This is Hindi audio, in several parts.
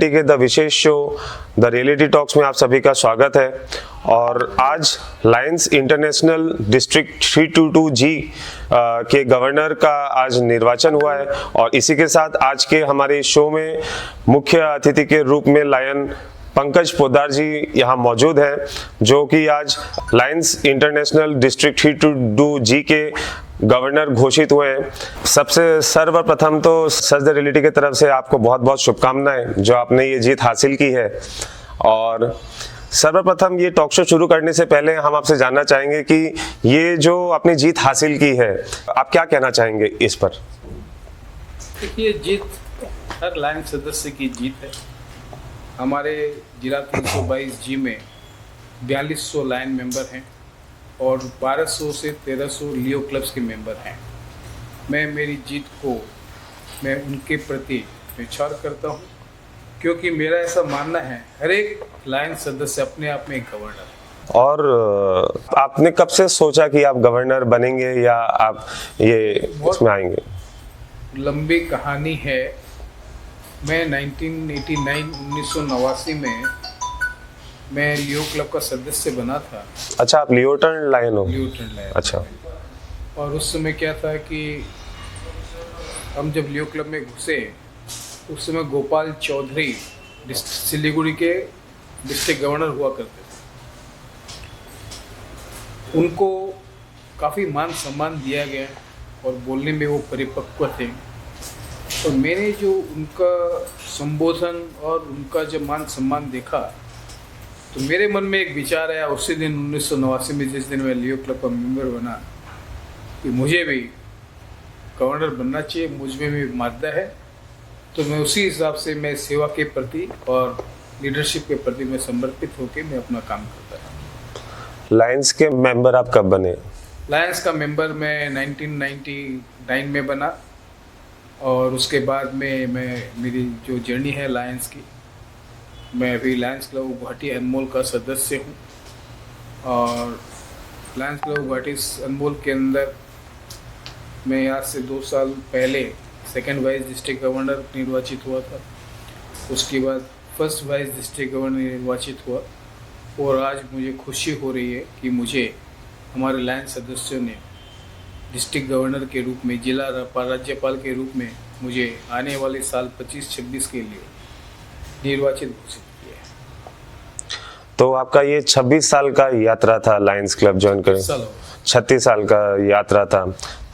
के द विशेष शो द रियलिटी टॉक्स में आप सभी का स्वागत है। और आज लायंस इंटरनेशनल डिस्ट्रिक्ट 322 जी के गवर्नर का आज निर्वाचन हुआ है और इसी के साथ आज के हमारे शो में मुख्य अतिथि के रूप में लायन पंकज पोद्दार जी यहाँ मौजूद हैं, जो कि आज लायंस इंटरनेशनल डिस्ट्रिक्ट 322 जी के गवर्नर घोषित हुए हैं। सबसे सर्वप्रथम तो सच द रियलिटी की तरफ से आपको बहुत बहुत शुभकामनाएं जो आपने ये जीत हासिल की है। और सर्वप्रथम ये टॉक शो शुरू करने से पहले हम आपसे जानना चाहेंगे कि ये जो आपने जीत हासिल की है, आप क्या कहना चाहेंगे इस पर? ये जीत हर लाइन सदस्य की जीत है। हमारे जिला 322 जी में 4200 लाइन मेंबर हैं और 1200 से 1300 लियो क्लब्स के मेंबर हैं। मैं मेरी जीत को मैं उनके प्रति विचार करता हूं, क्योंकि मेरा ऐसा मानना है हर एक लाइन सदस्य अपने आप में एक गवर्नर है। और आपने कब से सोचा कि आप गवर्नर बनेंगे या आप ये इसमें आएंगे? लंबी कहानी है। मैं 1989 में मैं लियो क्लब का सदस्य बना था। अच्छा, आप लियोटर्न लायन हो? लियोटर्न लायन। अच्छा। और उस समय क्या था कि हम जब लियो क्लब में घुसे उस समय गोपाल चौधरी सिलीगुड़ी के डिस्ट्रिक्ट गवर्नर हुआ करते थे। उनको काफ़ी मान सम्मान दिया गया और बोलने में वो परिपक्व थे। और मैंने जो उनका संबोधन और उनका जब मान सम्मान देखा तो मेरे मन में एक विचार आया उसी दिन 1989 में, जिस दिन मैं लियो क्लब का मेंबर बना, कि मुझे भी गवर्नर बनना चाहिए, मुझ में भी मादा है। तो मैं उसी हिसाब से मैं सेवा के प्रति और लीडरशिप के प्रति मैं समर्पित होकर मैं अपना काम करता रहा। लायंस के मेंबर आप कब बने? लायंस का मेंबर मैं 1999 में बना और उसके बाद में मेरी जो जर्नी है लायंस की, मैं अभी लायंस क्लब गुवाहाटी अनमोल का सदस्य हूँ। और लायंस क्लब गुवाहाटी अनमोल के अंदर मैं आज से 2 साल पहले सेकंड वाइस डिस्ट्रिक्ट गवर्नर निर्वाचित हुआ था। उसके बाद फर्स्ट वाइस डिस्ट्रिक्ट गवर्नर निर्वाचित हुआ और आज मुझे खुशी हो रही है कि मुझे हमारे लायंस सदस्यों ने डिस्ट्रिक्ट गवर्नर के रूप में, जिला राज्यपाल के रूप में मुझे आने वाले साल 25-26 के लिए निर्वाचित घोषित किया है। तो आपका ये 26 साल का यात्रा था लायंस क्लब ज्वाइन करने? 36 साल का यात्रा था।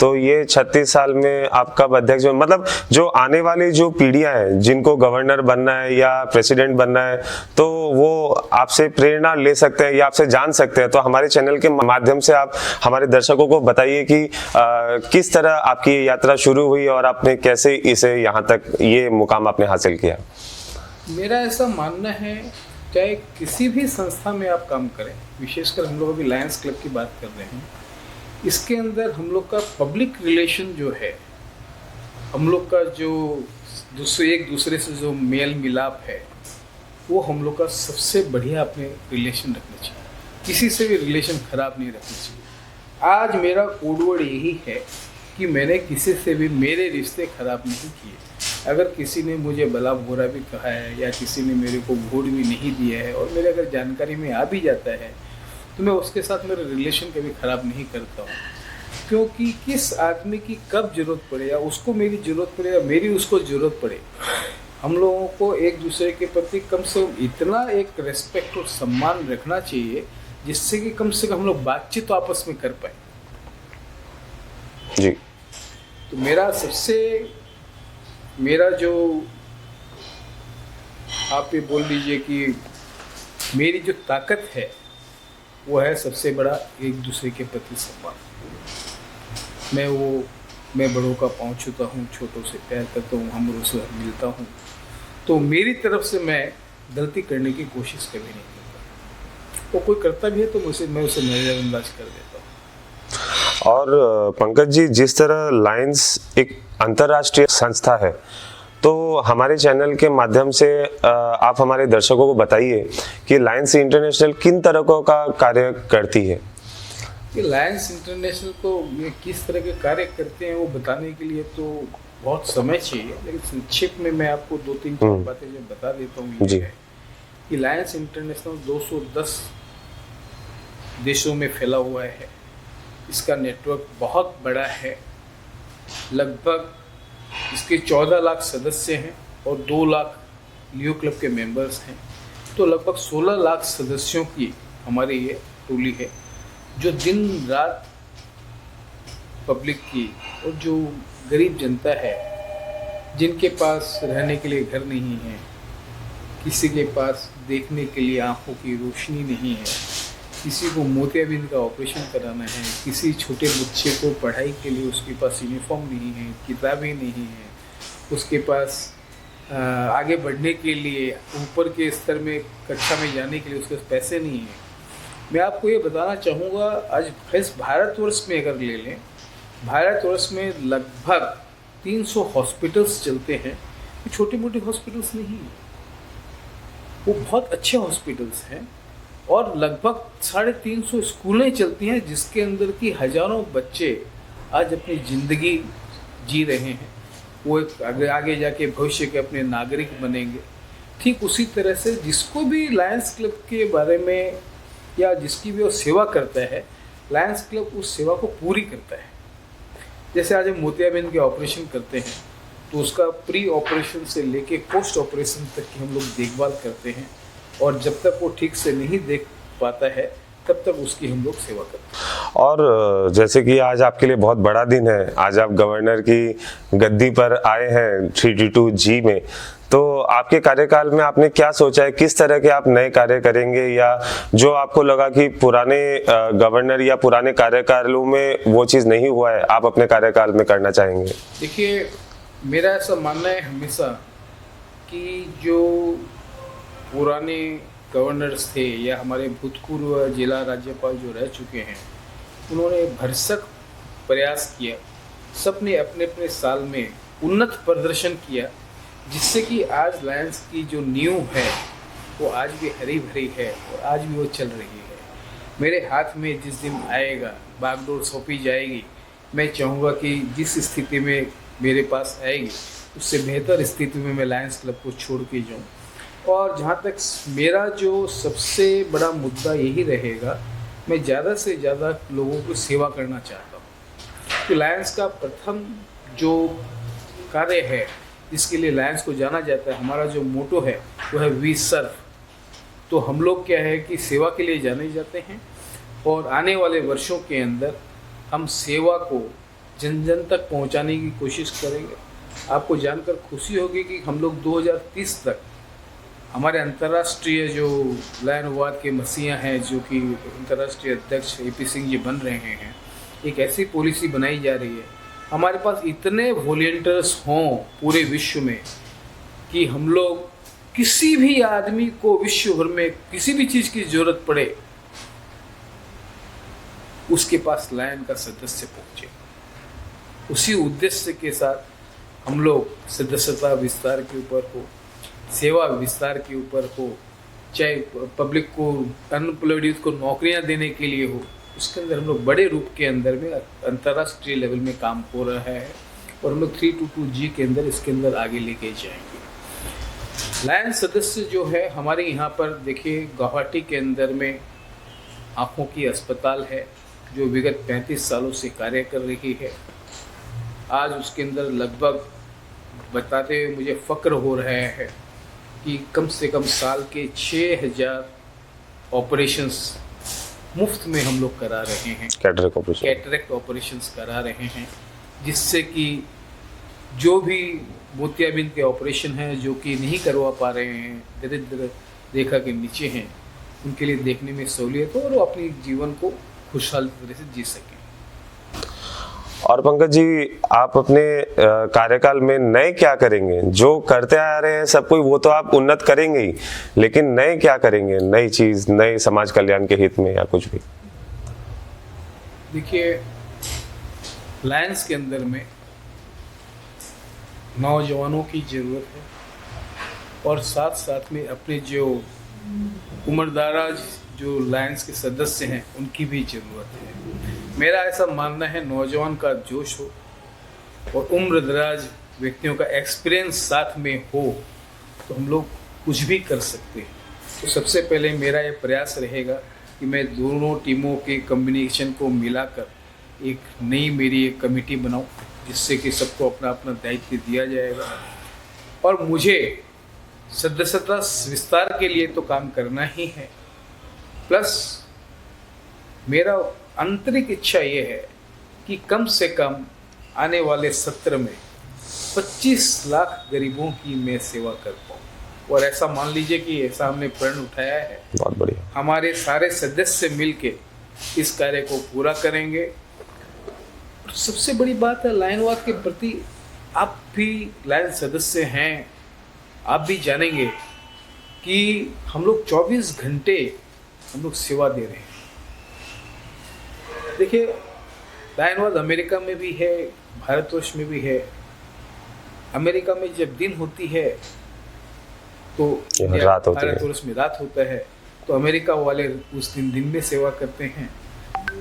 तो ये 36 साल में आपका अध्यक्ष, मतलब जो आने वाली जो पीढ़ियां हैं जिनको गवर्नर बनना है या प्रेसिडेंट बनना है, तो वो आपसे प्रेरणा ले सकते हैं या आपसे जान सकते हैं। तो हमारे चैनल के माध्यम से आप हमारे दर्शकों को बताइए कि किस तरह आपकी ये यात्रा शुरू हुई और आपने कैसे इसे यहाँ तक ये मुकाम आपने हासिल किया। मेरा ऐसा मानना है, चाहे किसी भी संस्था में आप काम करें, विशेषकर हम लोग अभी लायंस क्लब की बात कर रहे हैं, इसके अंदर हम लोग का पब्लिक रिलेशन जो है, हम लोग का जो एक दूसरे से जो मेल मिलाप है, वो हम लोग का सबसे बढ़िया अपने रिलेशन रखना चाहिए। किसी से भी रिलेशन ख़राब नहीं रखना चाहिए। आज मेरा कोडवर्ड यही है कि मैंने किसी से भी मेरे रिश्ते ख़राब नहीं किए। अगर किसी ने मुझे भला बुरा भी कहा है या किसी ने मेरे को वोट भी नहीं दिया है और मेरे अगर जानकारी में आ भी जाता है तो मैं उसके साथ मेरा रिलेशन कभी ख़राब नहीं करता हूँ, क्योंकि किस आदमी की कब ज़रूरत पड़े या उसको मेरी ज़रूरत पड़े या मेरी उसको ज़रूरत पड़े, हम लोगों को एक दूसरे के प्रति कम से कम इतना एक रेस्पेक्ट और सम्मान रखना चाहिए जिससे कि कम से कम हम लोग बातचीत तो आपस में कर पाए जी। तो मेरा जो आप ये बोल लीजिए कि मेरी जो ताकत है वो है सबसे बड़ा एक दूसरे के प्रति सम्मान। मैं बड़ों का पाँव छूता हूँ, छोटों से प्यार करता हूँ, हमरों से मिलता हूँ। तो मेरी तरफ से मैं गलती करने की कोशिश कभी नहीं करता। वो कोई करता भी है तो मैं उसे नज़रअंदाज कर देता हूँ। और पंकज जी, जिस तरह लायंस एक अंतर्राष्ट्रीय संस्था है, तो हमारे चैनल के माध्यम से आप हमारे दर्शकों को बताइए कि लायंस इंटरनेशनल किन तरह का कार्य करती है। कि लायंस इंटरनेशनल को ये किस तरह के कार्य करते हैं वो बताने के लिए तो बहुत समय चाहिए, लेकिन संक्षेप में मैं आपको 2-3-4 बातें जो बता देता हूँ। जी। ये है कि लायंस इंटरनेशनल 210 देशों में फैला हुआ है। इसका नेटवर्क बहुत बड़ा है। लगभग इसके 14 लाख सदस्य हैं और 2 लाख लियो क्लब के मेंबर्स हैं। तो लगभग 16 लाख सदस्यों की हमारी ये टोली है, जो दिन रात पब्लिक की और जो गरीब जनता है, जिनके पास रहने के लिए घर नहीं है, किसी के पास देखने के लिए आंखों की रोशनी नहीं है, किसी को मोतियाबिंद का ऑपरेशन कराना है, किसी छोटे बच्चे को पढ़ाई के लिए उसके पास यूनिफॉर्म नहीं है, किताबें नहीं है, उसके पास आगे बढ़ने के लिए ऊपर के स्तर में कक्षा में जाने के लिए उसके पास पैसे नहीं हैं। मैं आपको ये बताना चाहूँगा, आज इस भारतवर्ष में अगर ले लें, भारतवर्ष में लगभग 300 हॉस्पिटल्स चलते हैं। ये छोटे मोटे हॉस्पिटल्स नहीं हैं, वो बहुत अच्छे हॉस्पिटल्स हैं। और लगभग 350 स्कूलें चलती हैं, जिसके अंदर की हज़ारों बच्चे आज अपनी ज़िंदगी जी रहे हैं। वो एक आगे जाके भविष्य के अपने नागरिक बनेंगे। ठीक उसी तरह से जिसको भी लायंस क्लब के बारे में या जिसकी भी वो सेवा करता है, लायंस क्लब उस सेवा को पूरी करता है। जैसे आज हम मोतियाबिंद के ऑपरेशन करते हैं, तो उसका प्री ऑपरेशन से लेके पोस्ट ऑपरेशन तक की हम लोग देखभाल करते हैं, और जब तक वो ठीक से नहीं देख पाता है तब तक उसकी हम लोग सेवा करते हैं। और जैसे कि आज आपके लिए बहुत बड़ा दिन है, आज आप गवर्नर की गद्दी पर आए हैं 322G में, तो आपके कार्यकाल में आपने क्या सोचा है, किस तरह के आप नए कार्य करेंगे, या जो आपको लगा कि पुराने गवर्नर या पुराने कार्यकालों में वो चीज़ नहीं हुआ है, आप अपने कार्यकाल में करना चाहेंगे? देखिए, मेरा ऐसा मानना है हमेशा कि जो पुराने गवर्नर्स थे या हमारे भूतपूर्व जिला राज्यपाल जो रह चुके हैं, उन्होंने भरसक प्रयास किया। सबने अपने अपने साल में उन्नत प्रदर्शन किया, जिससे कि आज लायंस की जो नींव है वो आज भी हरी भरी है और आज भी वो चल रही है। मेरे हाथ में जिस दिन आएगा, बागडोर सौंपी जाएगी, मैं चाहूँगा कि जिस स्थिति में मेरे पास आएगी, उससे बेहतर स्थिति में मैं लायंस क्लब को छोड़ के जाऊँ। और जहाँ तक मेरा जो सबसे बड़ा मुद्दा यही रहेगा, मैं ज़्यादा से ज़्यादा लोगों को सेवा करना चाहता हूँ। तो लायंस का प्रथम जो कार्य है, जिसके लिए लायंस को जाना जाता है, हमारा जो मोटो है वो है वी सर्व। तो हम लोग क्या है कि सेवा के लिए जाने जाते हैं, और आने वाले वर्षों के अंदर हम सेवा को जन जन तक पहुंचाने की कोशिश करेंगे। आपको जानकर खुशी होगी कि हम लोग 2030 तक हमारे अंतर्राष्ट्रीय जो लायनवाद के मसीहा हैं, जो कि अंतर्राष्ट्रीय अध्यक्ष AP सिंह जी बन रहे हैं, एक ऐसी पॉलिसी बनाई जा रही है, हमारे पास इतने वॉलंटियर्स हों पूरे विश्व में कि हम लोग किसी भी आदमी को विश्व भर में किसी भी चीज़ की ज़रूरत पड़े, उसके पास लायन का सदस्य पहुँचे। उसी उद्देश्य के साथ हम लोग सदस्यता विस्तार के ऊपर हो, सेवा विस्तार के ऊपर हो, चाहे पब्लिक को अनएम्प्लॉयड यूथ को नौकरियां देने के लिए हो, उसके अंदर हम लोग बड़े रूप के अंदर में अंतर्राष्ट्रीय लेवल में काम हो रहा है, और हम लोग 322G के अंदर इसके अंदर आगे लेके जाएंगे। लायंस सदस्य जो है हमारे यहाँ पर, देखिए, गुवाहाटी के अंदर में आँखों की अस्पताल है, जो विगत 35 सालों से कार्य कर रही है। आज उसके अंदर लगभग बताते हुए मुझे फ़क्र हो रहा है कि कम से कम साल के 6000 ऑपरेशंस मुफ्त में हम लोग करा रहे हैं। कैटरेक्ट ऑपरेशंस करा रहे हैं, जिससे कि जो भी मोतियाबिंद के ऑपरेशन हैं, जो कि नहीं करवा पा रहे हैं, दरिद्र रेखा के नीचे हैं, उनके लिए देखने में सहूलियत हो और वो अपने जीवन को खुशहाल तरह से जी सकें। और पंकज जी, आप अपने कार्यकाल में नए क्या करेंगे? जो करते आ रहे हैं सब कोई, वो तो आप उन्नत करेंगे ही, लेकिन नए क्या करेंगे? नई चीज, नए समाज कल्याण के हित में, या कुछ भी? देखिए, लायंस के अंदर में नौजवानों की ज़रूरत है, और साथ साथ में अपने जो उम्रदराज जो लायंस के सदस्य हैं, उनकी भी ज़रूरत है। मेरा ऐसा मानना है, नौजवान का जोश हो और उम्रदराज व्यक्तियों का एक्सपीरियंस साथ में हो तो हम लोग कुछ भी कर सकते हैं। तो सबसे पहले मेरा ये प्रयास रहेगा कि मैं दोनों टीमों के कम्बिनेशन को मिलाकर एक नई मेरी एक कमेटी बनाऊं, जिससे कि सबको अपना अपना दायित्व दिया जाएगा। और मुझे सदस्यता विस्तार के लिए तो काम करना ही है, प्लस मेरा आंतरिक इच्छा ये है कि कम से कम आने वाले सत्र में 25 लाख गरीबों की मैं सेवा कर पाऊँ। और ऐसा मान लीजिए कि ऐसा हमने प्रण उठाया है, बहुत बढ़िया। हमारे सारे सदस्य मिलके इस कार्य को पूरा करेंगे। और सबसे बड़ी बात है, लायनवाद के प्रति आप भी लायन सदस्य हैं, आप भी जानेंगे कि हम लोग 24 घंटे हम लोग सेवा दे रहे हैं। देखिए, लायनवाद अमेरिका में भी है, भारतवर्ष में भी है। अमेरिका में जब दिन होती है तो भारतवर्ष में रात होता है, तो अमेरिका वाले उस दिन में सेवा करते हैं।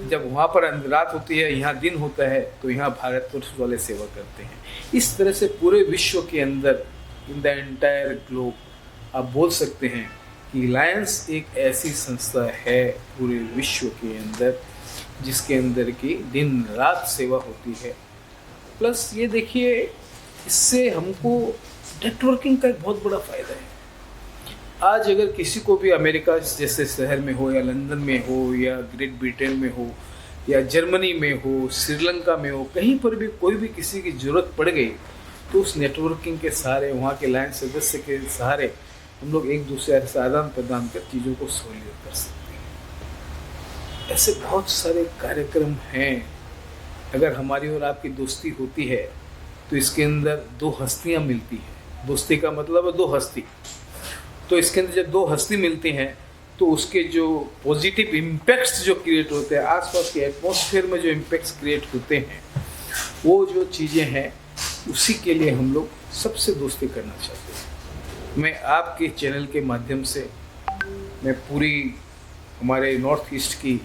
जब वहाँ पर रात होती है, यहाँ दिन होता है, तो यहाँ भारतवर्ष वाले सेवा करते हैं। इस तरह से पूरे विश्व के अंदर, इन द एंटायर ग्लोब, आप बोल सकते हैं कि लायंस एक ऐसी संस्था है पूरे विश्व के अंदर जिसके अंदर की दिन रात सेवा होती है। प्लस ये देखिए, इससे हमको नेटवर्किंग का एक बहुत बड़ा फ़ायदा है। आज अगर किसी को भी अमेरिका जैसे शहर में हो, या लंदन में हो, या ग्रेट ब्रिटेन में हो, या जर्मनी में हो, श्रीलंका में हो, कहीं पर भी कोई भी किसी की ज़रूरत पड़ गई, तो उस नेटवर्किंग के सहारे, वहाँ के लाइन सदस्य के सहारे हम लोग एक दूसरे से आदान प्रदान कर चीज़ों को सहूलियत कर सकते हैं। ऐसे बहुत सारे कार्यक्रम हैं। अगर हमारी और आपकी दोस्ती होती है तो इसके अंदर दो हस्तियाँ मिलती हैं। दोस्ती का मतलब है दो हस्ती। तो इसके अंदर जब दो हस्ती मिलती हैं तो उसके जो पॉजिटिव इम्पैक्ट्स जो क्रिएट होते हैं, आसपास के एटमॉस्फेयर में जो इम्पैक्ट्स क्रिएट होते हैं, वो जो चीज़ें हैं, उसी के लिए हम लोग सबसे दोस्ती करना चाहते हैं। मैं आपके चैनल के माध्यम से मैं पूरी हमारे नॉर्थ ईस्ट की,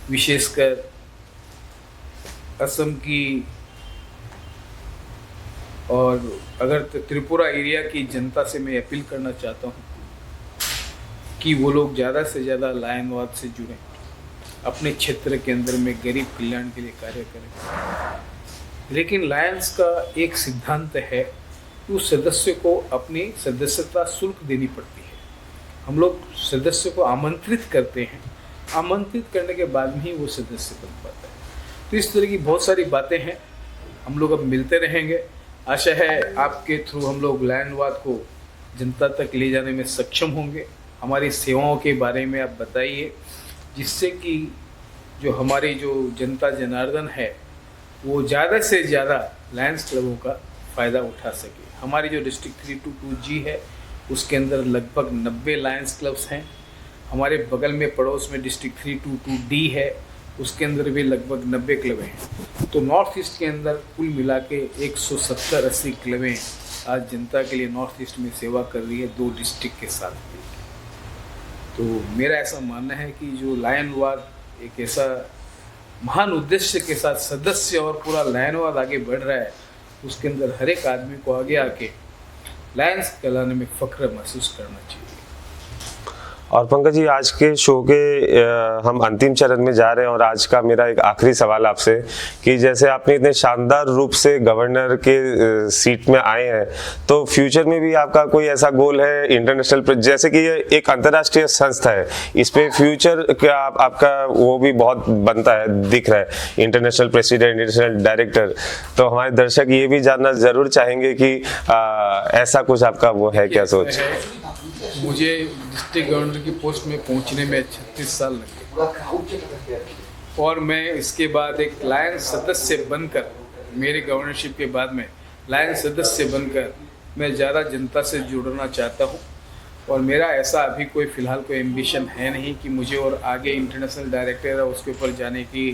विशेषकर असम की और अगर त्रिपुरा एरिया की जनता से मैं अपील करना चाहता हूँ कि वो लोग ज़्यादा से ज़्यादा लायनवाद से जुड़ें, अपने क्षेत्र के अंदर में गरीब कल्याण के लिए कार्य करें। लेकिन लायंस का एक सिद्धांत है कि उस सदस्य को अपनी सदस्यता शुल्क देनी पड़ती है। हम लोग सदस्य को आमंत्रित करते हैं, आमंत्रित करने के बाद में ही वो सदस्य बन पाता है। तो इस तरह की बहुत सारी बातें हैं, हम लोग अब मिलते रहेंगे। आशा है आपके थ्रू हम लोग लायनवाद को जनता तक ले जाने में सक्षम होंगे। हमारी सेवाओं के बारे में आप बताइए, जिससे कि जो हमारी जो जनता जनार्दन है वो ज़्यादा से ज़्यादा लायंस क्लबों का फ़ायदा उठा सके। हमारी जो डिस्ट्रिक्ट 322G है उसके अंदर लगभग 90 लायंस क्लब्स हैं। हमारे बगल में पड़ोस में डिस्ट्रिक्ट 322D है, उसके अंदर भी लगभग 90 क्लबें हैं। तो नॉर्थ ईस्ट के अंदर कुल मिला के 170-80 क्लबें आज जनता के लिए नॉर्थ ईस्ट में सेवा कर रही है, 2 डिस्ट्रिक्ट के साथ भी। तो मेरा ऐसा मानना है कि जो लायनवाद एक ऐसा महान उद्देश्य के साथ सदस्य और पूरा लायनवाद आगे बढ़ रहा है, उसके अंदर हर एक आदमी को आगे आके लायंस कहलाने में फ़ख्र महसूस करना चाहिए। और पंकज जी, आज के शो के हम अंतिम चरण में जा रहे हैं और आज का मेरा एक आखिरी सवाल आपसे कि जैसे आपने इतने शानदार रूप से गवर्नर के सीट में आए हैं, तो फ्यूचर में भी आपका कोई ऐसा गोल है इंटरनेशनल, जैसे कि ये एक अंतर्राष्ट्रीय संस्था है, इस पे फ्यूचर का आपका वो भी बहुत बनता है, दिख रहा है, इंटरनेशनल प्रेसिडेंट, इंटरनेशनल डायरेक्टर। तो हमारे दर्शक ये भी जानना जरूर चाहेंगे कि ऐसा कुछ आपका वो है क्या सोच? मुझे डिस्ट्रिक्ट गवर्नर की पोस्ट में पहुंचने में 36 साल लगे और मैं इसके बाद एक लायंस सदस्य बनकर, मेरे गवर्नरशिप के बाद में लायंस सदस्य बनकर मैं ज़्यादा जनता से जुड़ना चाहता हूं। और मेरा ऐसा अभी कोई फ़िलहाल कोई एम्बिशन है नहीं कि मुझे और आगे इंटरनेशनल डायरेक्टर है उसके ऊपर जाने की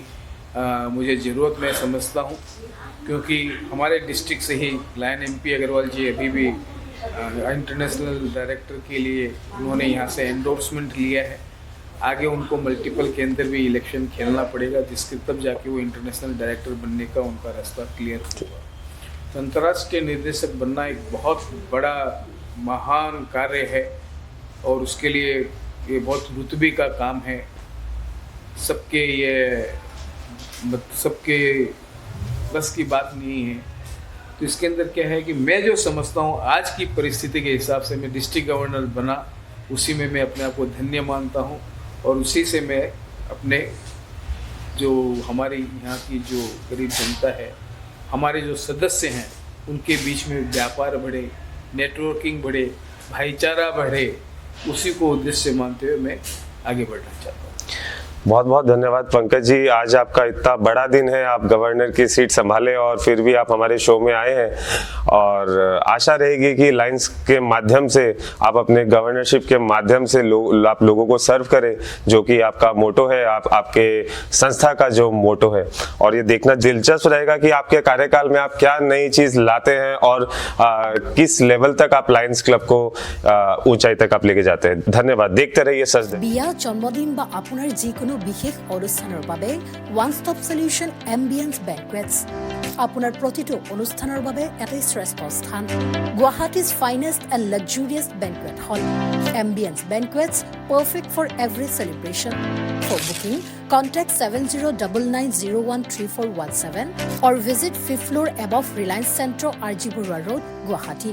मुझे ज़रूरत मैं समझता हूं, क्योंकि हमारे डिस्ट्रिक्ट से ही लायन MP अग्रवाल जी अभी भी इंटरनेशनल डायरेक्टर के लिए उन्होंने यहाँ से एंडोर्समेंट लिया है। आगे उनको मल्टीपल के अंदर भी इलेक्शन खेलना पड़ेगा, जिसके तब जाके वो इंटरनेशनल डायरेक्टर बनने का उनका रास्ता क्लियर होगा। तो अंतर्राष्ट्रीय निर्देशक बनना एक बहुत बड़ा महान कार्य है और उसके लिए ये बहुत रुतबे का काम है। सबके बस की बात नहीं है। तो इसके अंदर क्या है कि मैं जो समझता हूँ आज की परिस्थिति के हिसाब से मैं डिस्ट्रिक्ट गवर्नर बना, उसी में मैं अपने आप को धन्य मानता हूँ और उसी से मैं अपने जो हमारे यहाँ की जो गरीब जनता है, हमारे जो सदस्य हैं, उनके बीच में व्यापार बढ़े, नेटवर्किंग बढ़े, भाईचारा बढ़े, उसी को उद्देश्य मानते हुए मैं आगे बढ़ना चाहता हूँ। बहुत बहुत धन्यवाद पंकज जी। आज आपका इतना बड़ा दिन है, आप गवर्नर की सीट संभाले और फिर भी आप हमारे शो में आए हैं और आशा रहेगी कि लायंस के माध्यम से आप अपने गवर्नरशिप के माध्यम से आप लोगों को सर्व करें, जो कि आपका मोटो है, आपके संस्था का जो मोटो है। और ये देखना दिलचस्प रहेगा कि आपके कार्यकाल में आप क्या नई चीज लाते हैं और किस लेवल तक आप लायंस क्लब को ऊंचाई तक आप लेके जाते हैं। धन्यवाद। देखते रहिए सच दिन। বিয়া জন্মদিন বা আপোনাৰ যিকোনো বিশেষ অনুষ্ঠানৰ বাবে one stop solution ambience banquets আপোনাৰ প্ৰতিটো অনুষ্ঠানৰ বাবে এটাই শ্ৰেষ্ঠ স্থান। Guwahati's finest and luxurious banquet hall ambience banquets, perfect for every celebration. For booking contact 7099013417 or visit 5th floor above Reliance Centro, RG Burwa Road, Guwahati.